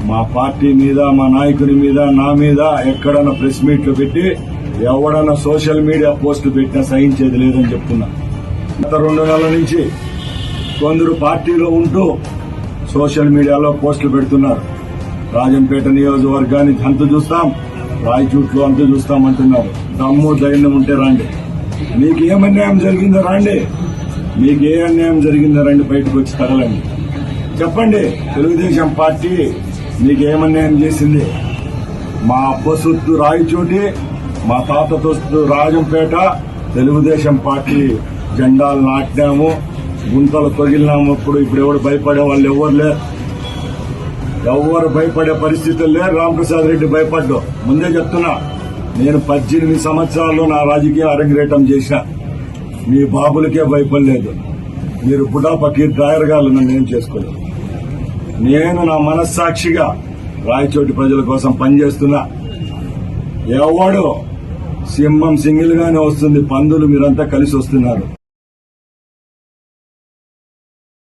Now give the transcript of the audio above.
మా పార్టీ మీద, మా నాయకుడి మీద, నా మీద ఎక్కడన్నా ప్రెస్ మీట్లు పెట్టి ఎవడన్నా సోషల్ మీడియా పోస్టు పెట్టినా సహించేది లేదని చెప్తున్నా. గత 2 నెలల నుంచి కొందరు పార్టీలో ఉంటూ సోషల్ మీడియాలో పోస్టులు పెడుతున్నారు. రాజంపేట నియోజకవర్గాన్ని అంతు చూస్తాం, రాయచూట్లో అంతు చూస్తాం అంటున్నారు. దమ్ము ధైర్యం ఉంటే రండి. మీకు ఏం అన్యాయం జరిగిందో రండి, మీకు ఏ అన్యాయం జరిగిందో రండి, బయటకు వచ్చి తగలండి, చెప్పండి. తెలుగుదేశం పార్టీ మీకు ఏమన్యాయం చేసింది? మా అబ్బ సొత్తు రాయచోటి, మా తాత సొత్తు రాజంపేట. తెలుగుదేశం పార్టీ జెండాలు నాటినాము, గుంతలు తొగిలినాము. ఇప్పుడు ఎవరు భయపడే వాళ్ళు ఎవరు లేరు, ఎవరు భయపడే పరిస్థితులు లేరు. రామప్రసాద్ రెడ్డి భయపడ్డు. ముందే చెప్తున్నా, నేను 18 సంవత్సరాల్లో నా రాజకీయ అరంగేటం చేసిన. మీ బాబులకే భయపడలేదు. మీరు బుడా పకీర్ డ్రాయర్గాలు నన్ను ఏం చేసుకోలేదు. నేను నా మనస్సాక్షిగా రాయచోటి ప్రజల కోసం పనిచేస్తున్నా. ఎవడు సింహం సింగిల్ గానే వస్తుంది, పందులు మీరంతా కలిసి వస్తున్నారు.